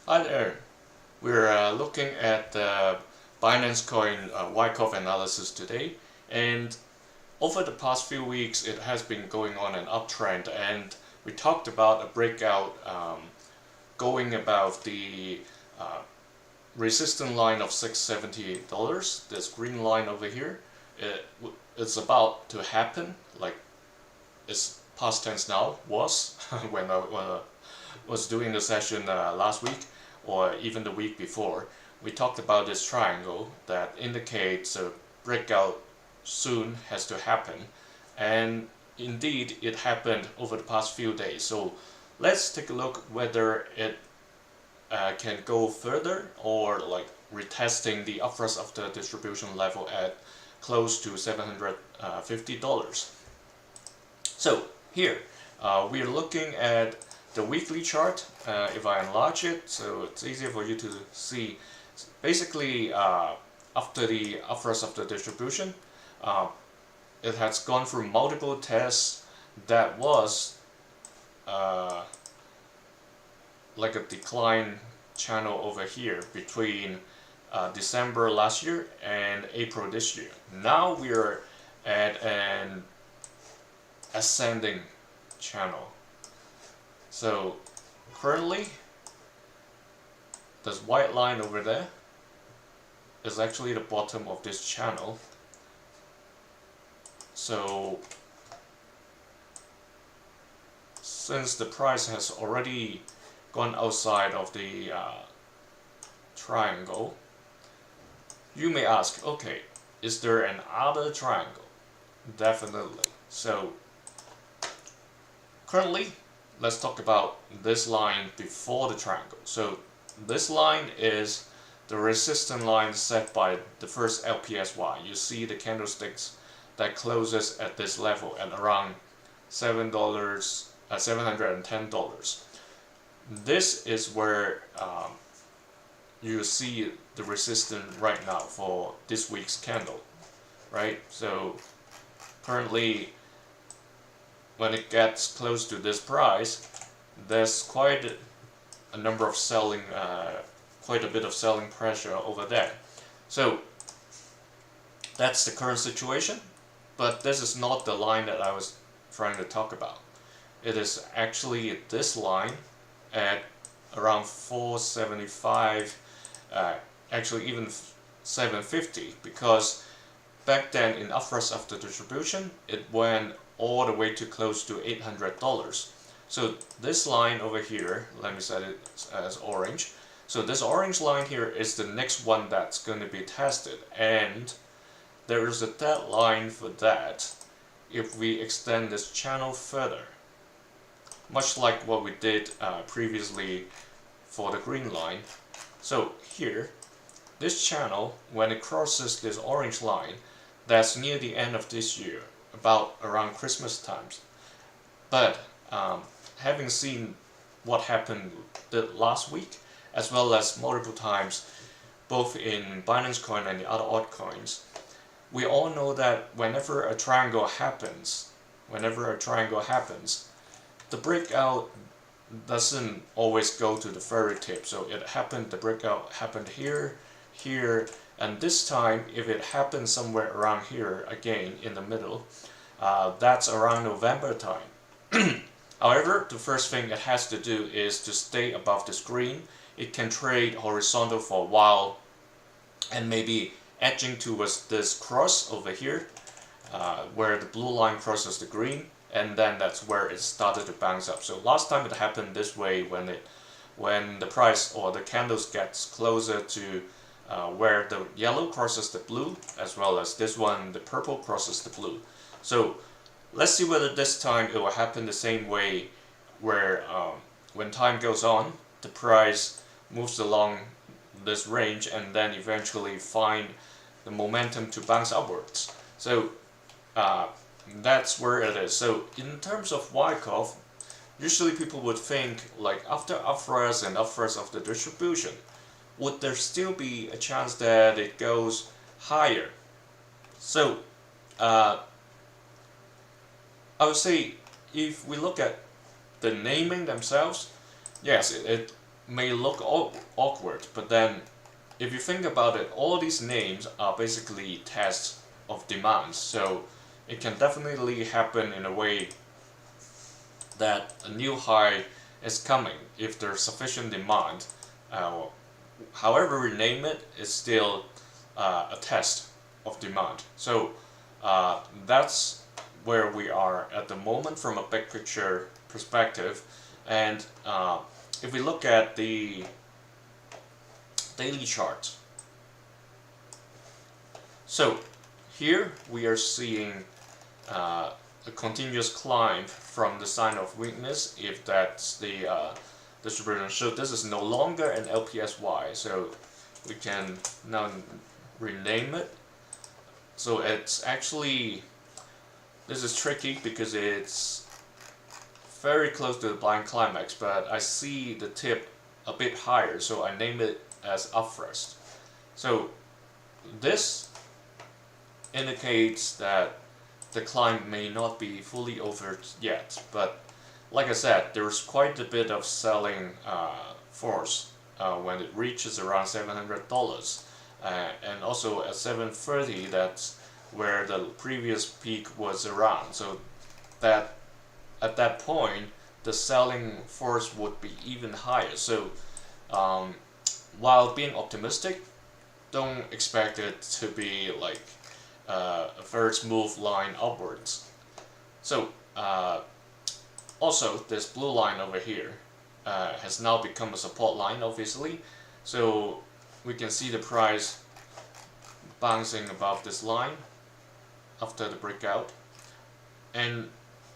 Hi there. We're looking at the Binance Coin Wyckoff analysis today, and over the past few weeks it has been going on an uptrend, and we talked about a breakout going above the uh, resistance line of $678. This green line over here, it's about to happen, like it's past tense now, was when I was doing the session last week or even the week before. We talked about this triangle that indicates a breakout soon has to happen, and indeed it happened over the past few days. So let's take a look whether it can go further or like retesting the upwards of the distribution level at close to $750. So here we are looking at the weekly chart. If I enlarge it so it's easier for you to see, basically after the upwards of the distribution, it has gone through multiple tests that was like a decline channel over here between December last year and April this year. Now we are at an ascending channel. So currently this white line over there is actually the bottom of this channel. So since the price has already gone outside of the triangle, you may ask, okay, is there another triangle? Definitely. So currently, let's talk about this line before the triangle. So this line is the resistance line set by the first LPSY. You see the candlesticks that closes at this level at around $710. This is where you see the resistance right now for this week's candle, right? So currently, when it gets close to this price, there's quite a number of selling, quite a bit of selling pressure over there. So that's the current situation, but this is not the line that I was trying to talk about. It is actually this line at around 475, actually even 750, because back then in upwards of the distribution it went all the way to close to $800. So this line over here, let me set it as orange. So this orange line here is the next one that's going to be tested, and there is a deadline for that if we extend this channel further, much like what we did previously for the green line. So here, this channel, when it crosses this orange line, that's near the end of this year, about around Christmas times. But having seen what happened last week, as well as multiple times, both in Binance Coin and the other altcoins, we all know that whenever a triangle happens, the breakout doesn't always go to the very tip. So it happened, the breakout happened here, here, and this time if it happens somewhere around here again in the middle, that's around November time. However, the first thing it has to do is to stay above the screen. It can trade horizontal for a while and maybe edging towards this cross over here, where the blue line crosses the green, and then that's where it started to bounce up. So last time it happened this way when the price or the candles gets closer to where the yellow crosses the blue, as well as this one, the purple crosses the blue. So let's see whether this time it will happen the same way, where when time goes on, the price moves along this range and then eventually find the momentum to bounce upwards. So that's where it is. So in terms of Wyckoff, usually people would think, like, after upwards and upwards of the distribution, would there still be a chance that it goes higher? So I would say if we look at the naming themselves, yes, may look awkward, but then if you think about it, all these names are basically tests of demands. So it can definitely happen in a way that a new high is coming if there's sufficient demand. However we name it, it's still a test of demand. So that's where we are at the moment from a big picture perspective. And if we look at the daily chart, so here we are seeing a continuous climb from the sign of weakness, if that's the distribution. So this is no longer an LPSY, so we can now rename it. So it's actually, this is tricky because it's very close to the blind climax, but I see the tip a bit higher, so I name it as up thrust. So this indicates that the climb may not be fully over yet, but like I said, there's quite a bit of selling force when it reaches around $700, and also at 730, that's where the previous peak was around. So that at that point the selling force would be even higher. So while being optimistic, don't expect it to be like a very smooth line upwards. So also this blue line over here has now become a support line, obviously. So we can see the price bouncing above this line after the breakout, and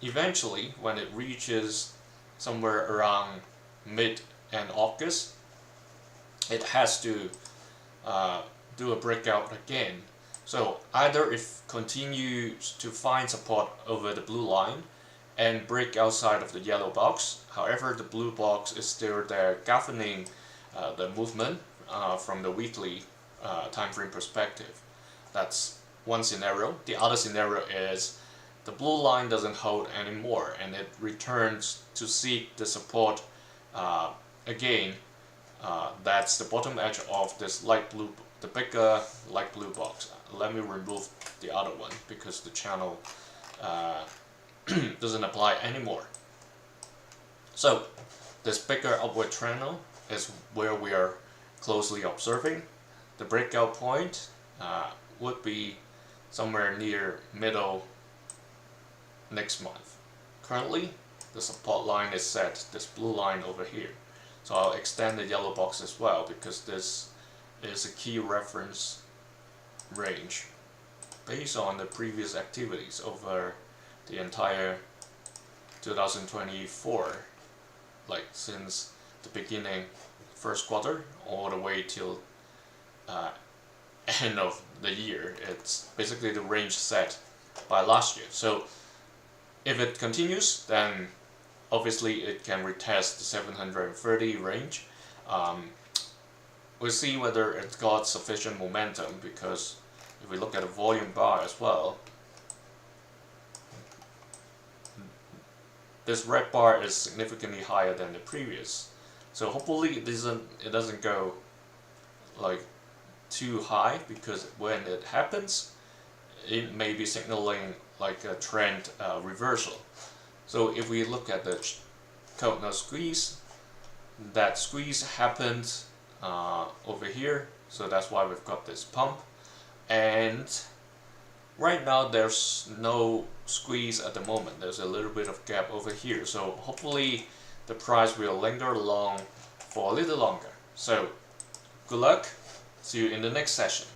eventually when it reaches somewhere around mid and August, it has to do a breakout again. So either it continues to find support over the blue line and break outside of the yellow box. However, the blue box is still there governing the movement from the weekly time frame perspective. That's one scenario. The other scenario is the blue line doesn't hold anymore and it returns to seek the support again. That's the bottom edge of this light blue, the bigger light blue box. Let me remove the other one because the channel doesn't apply anymore. So this bigger upward channel is where we are closely observing. The breakout point would be somewhere near middle next month. Currently the support line is set, this blue line over here. So I'll extend the yellow box as well because this is a key reference range based on the previous activities over the entire 2024, like since the beginning, first quarter, all the way till end of the year. It's basically the range set by last year. So if it continues, then obviously it can retest the 730 range. We'll see whether it's got sufficient momentum, because if we look at the volume bar as well, this red bar is significantly higher than the previous. So hopefully it doesn't go like too high, because when it happens, it may be signaling like a trend reversal. So if we look at the Keltner squeeze, that squeeze happened over here, so that's why we've got this pump. And right now there's no squeeze at the moment, there's a little bit of gap over here, so hopefully the price will linger along for a little longer. So good luck, see you in the next session.